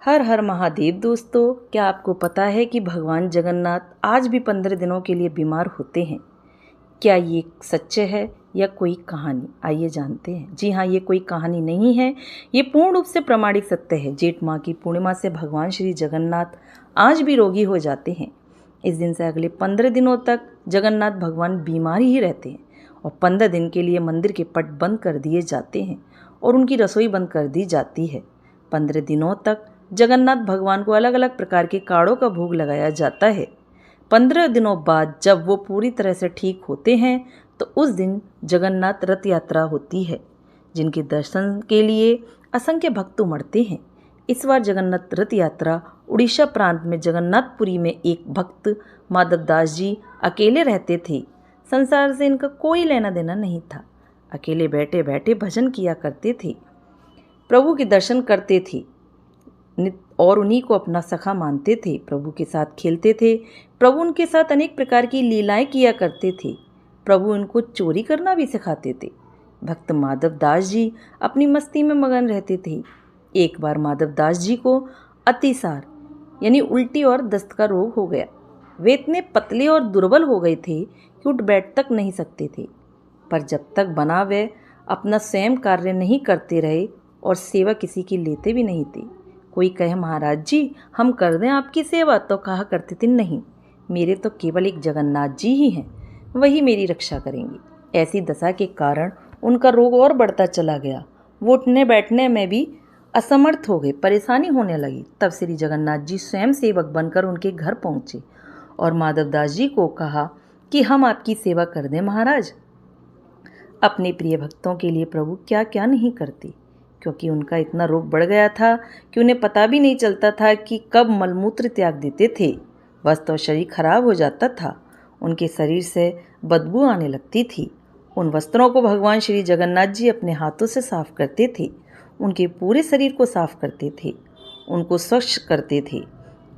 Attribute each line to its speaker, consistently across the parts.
Speaker 1: हर हर महादेव दोस्तों, क्या आपको पता है कि भगवान जगन्नाथ आज भी 15 दिनों के लिए बीमार होते हैं? क्या ये सच्चे है या कोई कहानी? आइए जानते हैं। जी हाँ, ये कोई कहानी नहीं है, ये पूर्ण रूप से प्रामाणिक सत्य है। जेठ माह की पूर्णिमा से भगवान श्री जगन्नाथ आज भी रोगी हो जाते हैं। इस दिन से अगले 15 दिनों तक जगन्नाथ भगवान बीमार ही रहते हैं और 15 दिन के लिए मंदिर के पट बंद कर दिए जाते हैं और उनकी रसोई बंद कर दी जाती है। 15 दिनों तक जगन्नाथ भगवान को अलग अलग प्रकार के काढ़ों का भोग लगाया जाता है। 15 दिनों बाद जब वो पूरी तरह से ठीक होते हैं तो उस दिन जगन्नाथ रथ यात्रा होती है, जिनके दर्शन के लिए असंख्य भक्त उमड़ते हैं। इस बार जगन्नाथ रथ यात्रा उड़ीसा प्रांत में जगन्नाथपुरी में एक भक्त माधव दास जी अकेले रहते थे। संसार से इनका कोई लेना देना नहीं था। अकेले बैठे बैठे भजन किया करते थे, प्रभु के दर्शन करते थे और उन्हीं को अपना सखा मानते थे। प्रभु के साथ खेलते थे। प्रभु उनके साथ अनेक प्रकार की लीलाएं किया करते थे। प्रभु उनको चोरी करना भी सिखाते थे। भक्त माधव दास जी अपनी मस्ती में मगन रहते थे। एक बार माधव दास जी को अतिसार यानी उल्टी और दस्त का रोग हो गया। वे इतने पतले और दुर्बल हो गए थे कि उठ बैठ तक नहीं सकते थे। पर जब तक बना वे अपना स्वयं कार्य नहीं करते रहे और सेवा किसी की लेते भी नहीं थे। कोई कहे, महाराज जी हम कर दें आपकी सेवा, तो कहा करते थे, नहीं, मेरे तो केवल एक जगन्नाथ जी ही हैं, वही मेरी रक्षा करेंगे। ऐसी दशा के कारण उनका रोग और बढ़ता चला गया। वो उठने बैठने में भी असमर्थ हो गए, परेशानी होने लगी। तब श्री जगन्नाथ जी स्वयं सेवक बनकर उनके घर पहुँचे और माधव दास जी को कहा कि हम आपकी सेवा कर दें महाराज। अपने प्रिय भक्तों के लिए प्रभु क्या क्या नहीं करते, क्योंकि उनका इतना रोग बढ़ गया था कि उन्हें पता भी नहीं चलता था कि कब मलमूत्र त्याग देते थे। बस तो शरीर खराब हो जाता था। उनके शरीर से बदबू आने लगती थी। उन वस्त्रों को भगवान श्री जगन्नाथ जी अपने हाथों से साफ करते थे। उनके पूरे शरीर को साफ करते थे, उनको स्वच्छ करते थे।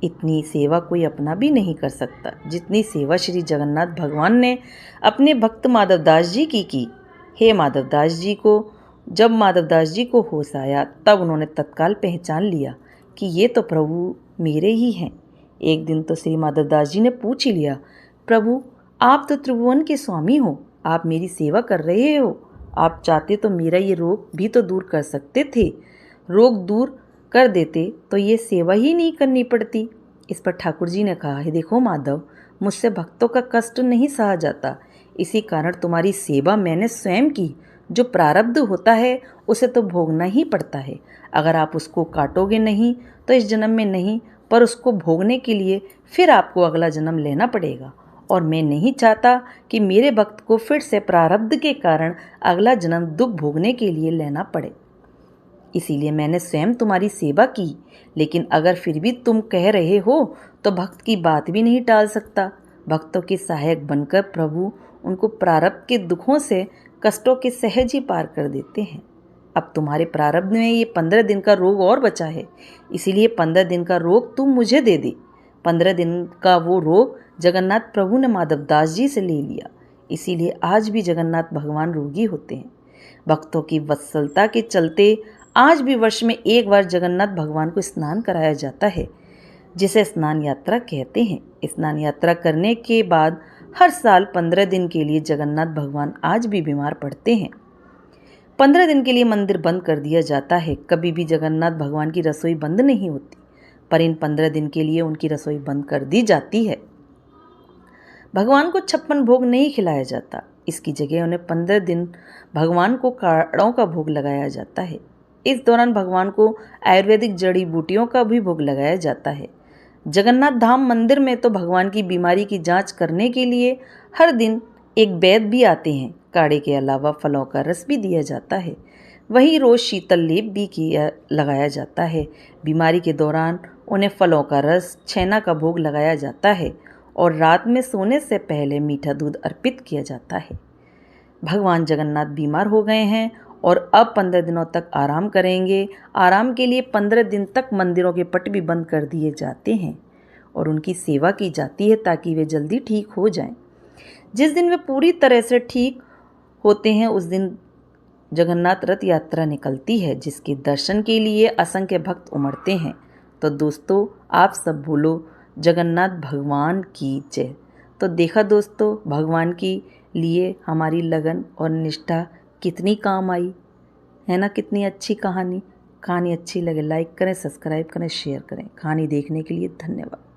Speaker 1: इतनी सेवा कोई अपना भी नहीं कर सकता जितनी सेवा श्री जगन्नाथ भगवान ने अपने भक्त माधव दास जी की। हे माधव दास जी को जब माधव दास जी को होश आया तब उन्होंने तत्काल पहचान लिया कि ये तो प्रभु मेरे ही हैं। एक दिन तो श्री माधव दास जी ने पूछ ही लिया, प्रभु आप तो त्रिभुवन के स्वामी हो, आप मेरी सेवा कर रहे हो, आप चाहते तो मेरा ये रोग भी तो दूर कर सकते थे। रोग दूर कर देते तो ये सेवा ही नहीं करनी पड़ती। इस पर ठाकुर जी ने कहा, है देखो माधव, मुझसे भक्तों का कष्ट नहीं सहा जाता, इसी कारण तुम्हारी सेवा मैंने स्वयं की। जो प्रारब्ध होता है उसे तो भोगना ही पड़ता है। अगर आप उसको काटोगे नहीं तो इस जन्म में नहीं, पर उसको भोगने के लिए फिर आपको अगला जन्म लेना पड़ेगा। और मैं नहीं चाहता कि मेरे भक्त को फिर से प्रारब्ध के कारण अगला जन्म दुख भोगने के लिए लेना पड़े। इसीलिए मैंने स्वयं तुम्हारी सेवा की। लेकिन अगर फिर भी तुम कह रहे हो तो भक्त की बात भी नहीं टाल सकता। भक्तों के सहायक बनकर प्रभु उनको प्रारब्ध के दुखों से कष्टों के सहज ही पार कर देते हैं। अब तुम्हारे प्रारब्ध में ये 15 दिन का रोग और बचा है, इसीलिए 15 दिन का रोग तुम मुझे दे दे। 15 दिन का वो रोग जगन्नाथ प्रभु ने माधव दास जी से ले लिया, इसीलिए आज भी जगन्नाथ भगवान रोगी होते हैं। भक्तों की वत्सलता के चलते आज भी वर्ष में एक बार जगन्नाथ भगवान को स्नान कराया जाता है, जिसे स्नान यात्रा कहते हैं। स्नान यात्रा करने के बाद हर साल 15 दिन के लिए जगन्नाथ भगवान आज भी बीमार पड़ते हैं। 15 दिन के लिए मंदिर बंद कर दिया जाता है। कभी भी जगन्नाथ भगवान की रसोई बंद नहीं होती, पर इन 15 दिन के लिए उनकी रसोई बंद कर दी जाती है। भगवान को 56 भोग नहीं खिलाया जाता, इसकी जगह उन्हें 15 दिन भगवान को काढ़ों का भोग लगाया जाता है। इस दौरान भगवान को आयुर्वेदिक जड़ी बूटियों का भी भोग लगाया जाता है। जगन्नाथ धाम मंदिर में तो भगवान की बीमारी की जांच करने के लिए हर दिन एक वैद्य भी आते हैं। काढ़े के अलावा फलों का रस भी दिया जाता है। वहीं रोज शीतल लेप भी लगाया जाता है। बीमारी के दौरान उन्हें फलों का रस, छेना का भोग लगाया जाता है और रात में सोने से पहले मीठा दूध अर्पित किया जाता है। भगवान जगन्नाथ बीमार हो गए हैं और अब 15 दिनों तक आराम करेंगे। आराम के लिए 15 दिन तक मंदिरों के पट भी बंद कर दिए जाते हैं और उनकी सेवा की जाती है ताकि वे जल्दी ठीक हो जाएं। जिस दिन वे पूरी तरह से ठीक होते हैं उस दिन जगन्नाथ रथ यात्रा निकलती है, जिसके दर्शन के लिए असंख्य भक्त उमड़ते हैं। तो दोस्तों आप सब बोलो जगन्नाथ भगवान की जय। तो देखा दोस्तों भगवान की लिए हमारी लगन और निष्ठा कितनी काम आई है ना। कितनी अच्छी कहानी अच्छी लगे लाइक करें, सब्सक्राइब करें, शेयर करें। कहानी देखने के लिए धन्यवाद।